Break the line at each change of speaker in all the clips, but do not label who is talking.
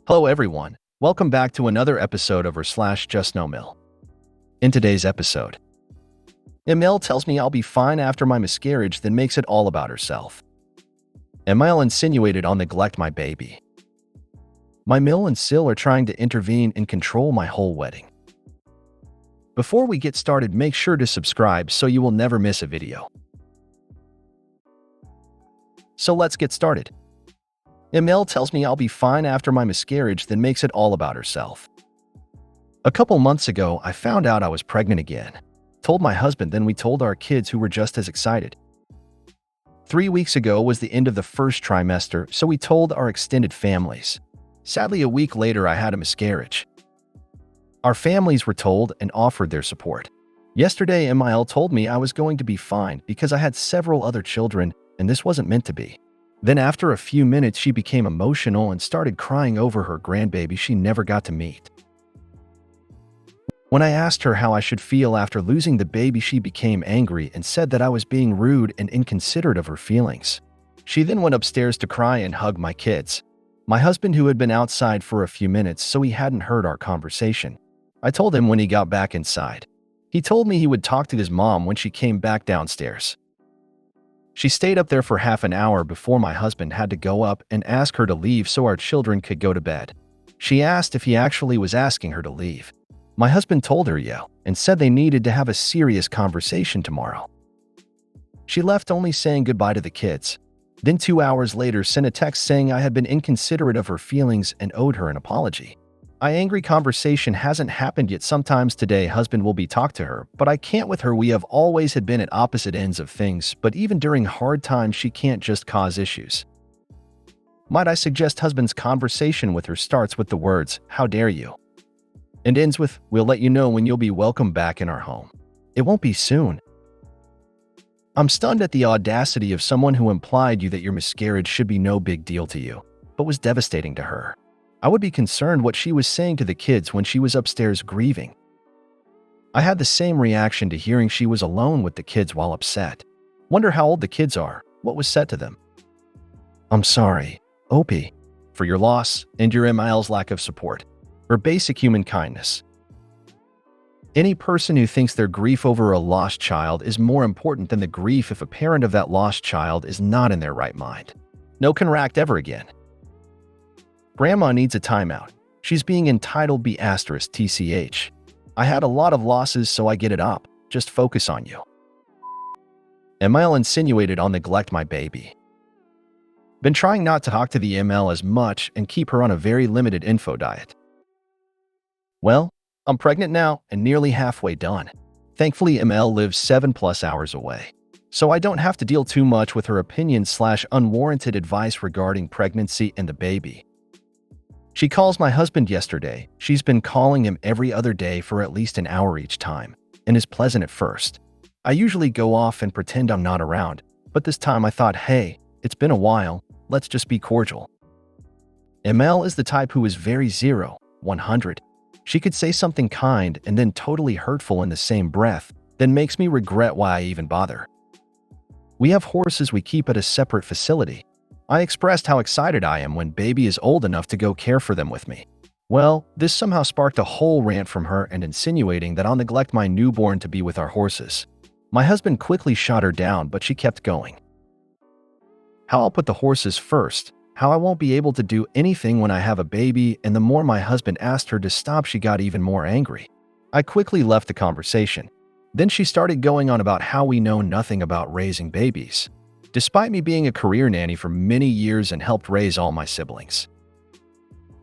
Hello everyone, welcome back to another episode of JustNoMil. In today's episode, Emil tells me I'll be fine after my miscarriage, then makes it all about herself. Emil insinuated I'll neglect my baby. My Mil and Sil are trying to intervene and control my whole wedding. Before we get started, make sure to subscribe so you will never miss a video. So let's get started. Emil tells me I'll be fine after my miscarriage, then makes it all about herself. A couple months ago, I found out I was pregnant again. Told my husband, then we told our kids, who were just as excited. 3 weeks ago was the end of the first trimester, so we told our extended families. Sadly, a week later, I had a miscarriage. Our families were told and offered their support. Yesterday, Emil told me I was going to be fine because I had several other children and this wasn't meant to be. Then after a few minutes, she became emotional and started crying over her grandbaby she never got to meet. When I asked her how I should feel after losing the baby, she became angry and said that I was being rude and inconsiderate of her feelings. She then went upstairs to cry and hug my kids. My husband, who had been outside for a few minutes, so he hadn't heard our conversation. I told him when he got back inside. He told me he would talk to his mom when she came back downstairs. She stayed up there for half an hour before my husband had to go up and ask her to leave so our children could go to bed. She asked if he actually was asking her to leave. My husband told her yeah, and said they needed to have a serious conversation tomorrow. She left, only saying goodbye to the kids. Then 2 hours later, sent a text saying I had been inconsiderate of her feelings and owed her an apology. Our angry conversation hasn't happened yet. Sometimes today husband will be talk to her, but I can't with her. We have always had been at opposite ends of things, but even during hard times she can't just cause issues. Might I suggest husband's conversation with her starts with the words, "How dare you?" and ends with, "We'll let you know when you'll be welcome back in our home. It won't be soon." I'm stunned at the audacity of someone who implied you that your miscarriage should be no big deal to you, but was devastating to her. I would be concerned what she was saying to the kids when she was upstairs grieving. I had the same reaction to hearing she was alone with the kids while upset. Wonder how old the kids are, what was said to them. I'm sorry, Opie, for your loss and your Emil's lack of support, or basic human kindness. Any person who thinks their grief over a lost child is more important than the grief if a parent of that lost child is not in their right mind. No can react ever again. Grandma needs a timeout. She's being entitled *TCH. I had a lot of losses, so I get it up. Just focus on you. Emil insinuated I'll neglect my baby. Been trying not to talk to the Emil as much and keep her on a very limited info diet. Well, I'm pregnant now and nearly halfway done. Thankfully, Emil lives 7+ hours away, so I don't have to deal too much with her opinions/unwarranted advice regarding pregnancy and the baby. She calls my husband yesterday. She's been calling him every other day for at least an hour each time, and is pleasant at first. I usually go off and pretend I'm not around, but this time I thought, hey, it's been a while, let's just be cordial. Emil is the type who is very 0-100. She could say something kind and then totally hurtful in the same breath, then makes me regret why I even bother. We have horses we keep at a separate facility. I expressed how excited I am when baby is old enough to go care for them with me. Well, this somehow sparked a whole rant from her and insinuating that I'll neglect my newborn to be with our horses. My husband quickly shot her down, but she kept going. How I'll put the horses first, how I won't be able to do anything when I have a baby, and the more my husband asked her to stop, she got even more angry. I quickly left the conversation. Then she started going on about how we know nothing about raising babies, despite me being a career nanny for many years and helped raise all my siblings.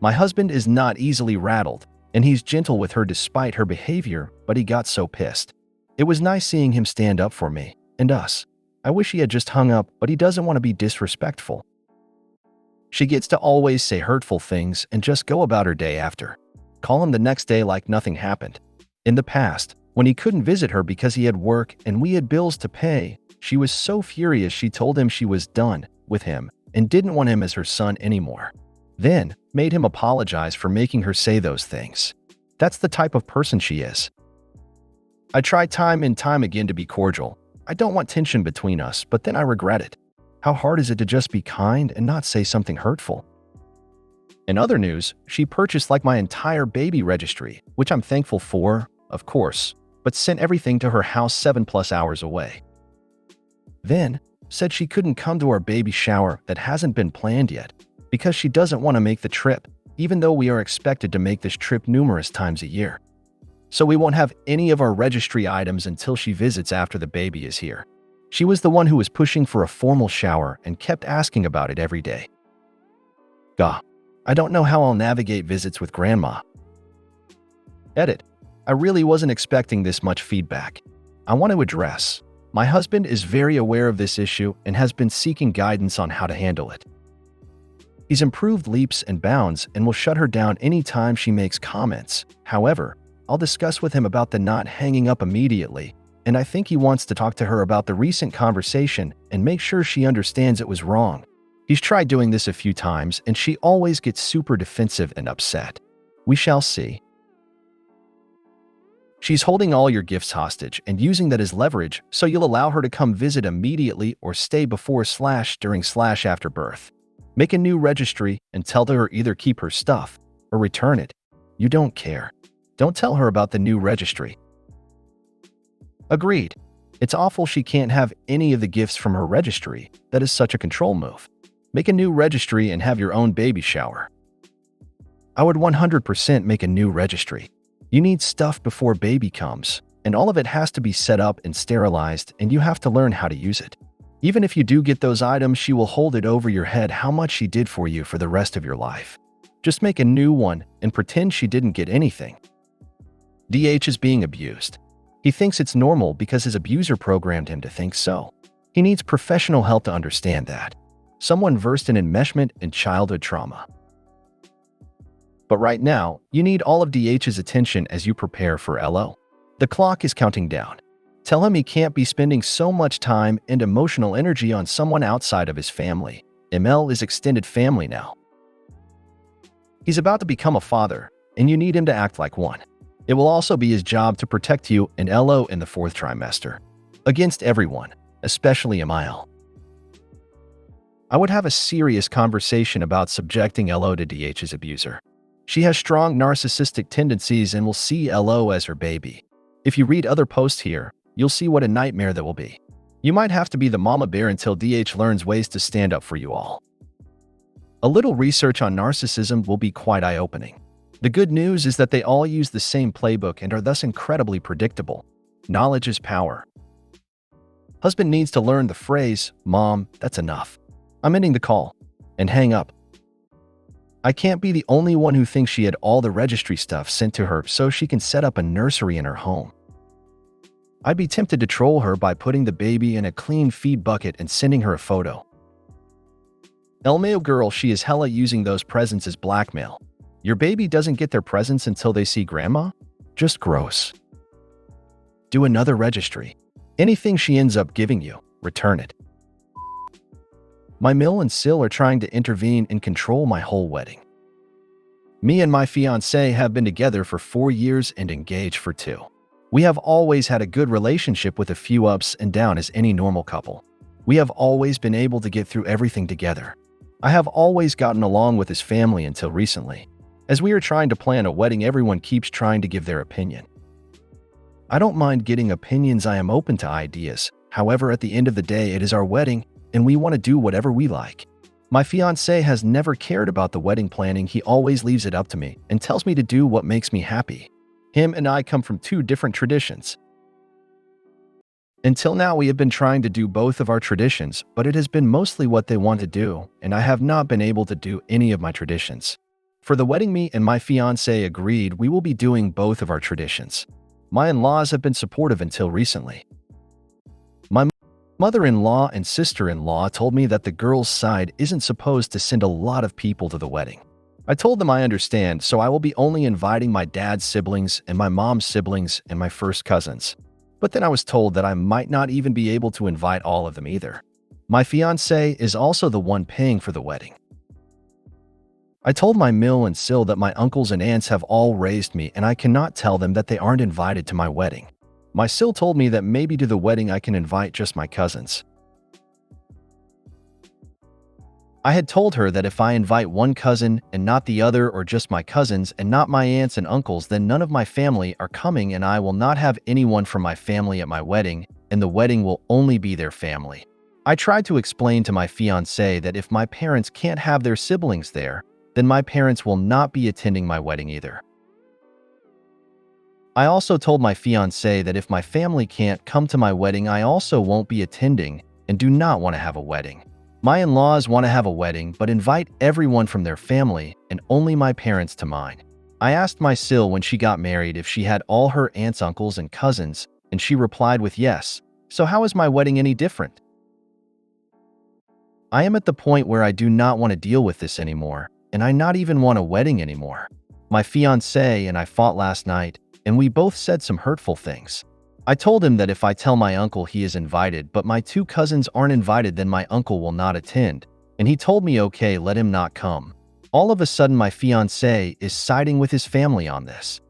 My husband is not easily rattled, and he's gentle with her despite her behavior, but he got so pissed. It was nice seeing him stand up for me and us. I wish he had just hung up, but he doesn't want to be disrespectful. She gets to always say hurtful things and just go about her day after. Call him the next day like nothing happened. In the past, when he couldn't visit her because he had work and we had bills to pay, she was so furious she told him she was done with him and didn't want him as her son anymore. Then made him apologize for making her say those things. That's the type of person she is. I try time and time again to be cordial. I don't want tension between us, but then I regret it. How hard is it to just be kind and not say something hurtful? In other news, she purchased like my entire baby registry, which I'm thankful for, of course, but sent everything to her house 7+ hours away. Then, said she couldn't come to our baby shower that hasn't been planned yet because she doesn't want to make the trip, even though we are expected to make this trip numerous times a year. So we won't have any of our registry items until she visits after the baby is here. She was the one who was pushing for a formal shower and kept asking about it every day. Gah, I don't know how I'll navigate visits with grandma. Edit. I really wasn't expecting this much feedback. I want to address. My husband is very aware of this issue and has been seeking guidance on how to handle it. He's improved leaps and bounds and will shut her down anytime she makes comments. However, I'll discuss with him about the not hanging up immediately, and I think he wants to talk to her about the recent conversation and make sure she understands it was wrong. He's tried doing this a few times and she always gets super defensive and upset. We shall see. She's holding all your gifts hostage and using that as leverage, so you'll allow her to come visit immediately or stay before/during/after birth. Make a new registry and tell her either keep her stuff or return it. You don't care. Don't tell her about the new registry. Agreed. It's awful she can't have any of the gifts from her registry. That is such a control move. Make a new registry and have your own baby shower. I would 100% make a new registry. You need stuff before baby comes, and all of it has to be set up and sterilized, and you have to learn how to use it. Even if you do get those items, she will hold it over your head how much she did for you for the rest of your life. Just make a new one and pretend she didn't get anything. DH is being abused. He thinks it's normal because his abuser programmed him to think so. He needs professional help to understand that. Someone versed in enmeshment and childhood trauma. But right now, you need all of DH's attention as you prepare for LO. The clock is counting down. Tell him he can't be spending so much time and emotional energy on someone outside of his family. ML is extended family now. He's about to become a father, and you need him to act like one. It will also be his job to protect you and LO in the 4th trimester. Against everyone, especially MIL. I would have a serious conversation about subjecting LO to DH's abuser. She has strong narcissistic tendencies and will see LO as her baby. If you read other posts here, you'll see what a nightmare that will be. You might have to be the mama bear until DH learns ways to stand up for you all. A little research on narcissism will be quite eye-opening. The good news is that they all use the same playbook and are thus incredibly predictable. Knowledge is power. Husband needs to learn the phrase, "Mom, that's enough. I'm ending the call," and hang up. I can't be the only one who thinks she had all the registry stuff sent to her so she can set up a nursery in her home. I'd be tempted to troll her by putting the baby in a clean feed bucket and sending her a photo. LMAO girl, she is hella using those presents as blackmail. Your baby doesn't get their presents until they see grandma? Just gross. Do another registry. Anything she ends up giving you, return it. My Mil and Sil are trying to intervene and control my whole wedding. Me and my fiancé have been together for 4 years and engaged for 2. We have always had a good relationship with a few ups and downs as any normal couple. We have always been able to get through everything together. I have always gotten along with his family until recently. As we are trying to plan a wedding, everyone keeps trying to give their opinion. I don't mind getting opinions, I am open to ideas. However, at the end of the day, it is our wedding, and we want to do whatever we like. My fiancé has never cared about the wedding planning. He always leaves it up to me and tells me to do what makes me happy. Him and I come from 2 different traditions. Until now, we have been trying to do both of our traditions, but it has been mostly what they want to do, and I have not been able to do any of my traditions. For the wedding, me and my fiancé agreed we will be doing both of our traditions. My in-laws have been supportive until recently. My mother-in-law and sister-in-law told me that the girl's side isn't supposed to send a lot of people to the wedding. I told them I understand, so I will be only inviting my dad's siblings and my mom's siblings and my first cousins. But then I was told that I might not even be able to invite all of them either. My fiancé is also the one paying for the wedding. I told my Mil and Sil that my uncles and aunts have all raised me and I cannot tell them that they aren't invited to my wedding. My Sil told me that maybe to the wedding I can invite just my cousins. I had told her that if I invite one cousin and not the other, or just my cousins and not my aunts and uncles, then none of my family are coming and I will not have anyone from my family at my wedding, and the wedding will only be their family. I tried to explain to my fiancé that if my parents can't have their siblings there, then my parents will not be attending my wedding either. I also told my fiancé that if my family can't come to my wedding, I also won't be attending and do not want to have a wedding. My in-laws want to have a wedding but invite everyone from their family and only my parents to mine. I asked my Sil when she got married if she had all her aunts, uncles, and cousins, and she replied with yes. So how is my wedding any different? I am at the point where I do not want to deal with this anymore, and I not even want a wedding anymore. My fiancé and I fought last night, and we both said some hurtful things. I told him that if I tell my uncle he is invited but my two cousins aren't invited, then my uncle will not attend, and he told me okay, let him not come. All of a sudden my fiancé is siding with his family on this.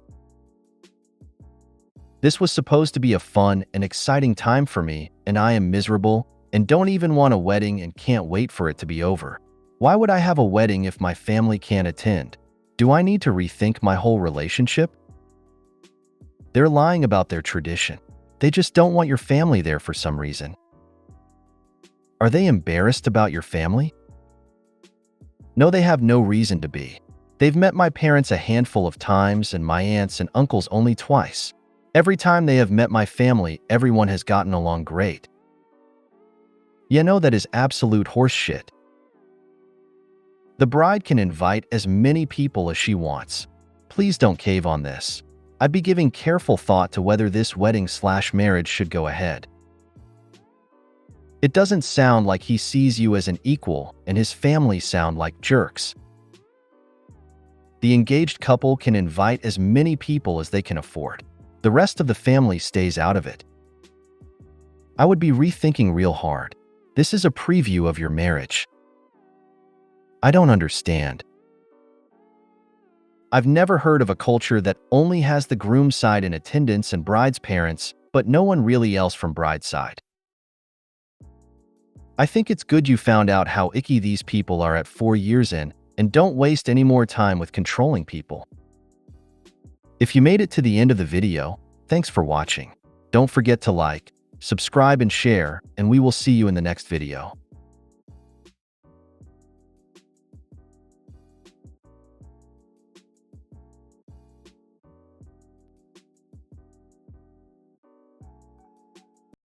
This was supposed to be a fun and exciting time for me, and I am miserable and don't even want a wedding and can't wait for it to be over. Why would I have a wedding if my family can't attend? Do I need to rethink my whole relationship? They're lying about their tradition. They just don't want your family there for some reason. Are they embarrassed about your family? No, they have no reason to be. They've met my parents a handful of times and my aunts and uncles only twice. Every time they have met my family, everyone has gotten along great. You know, that is absolute horseshit. The bride can invite as many people as she wants. Please don't cave on this. I'd be giving careful thought to whether this wedding/marriage should go ahead. It doesn't sound like he sees you as an equal, and his family sound like jerks. The engaged couple can invite as many people as they can afford. The rest of the family stays out of it. I would be rethinking real hard. This is a preview of your marriage. I don't understand. I've never heard of a culture that only has the groom's side in attendance and bride's parents, but no one really else from bride's side. I think it's good you found out how icky these people are at 4 years in, and don't waste any more time with controlling people. If you made it to the end of the video, thanks for watching. Don't forget to like, subscribe, and share, and we will see you in the next video.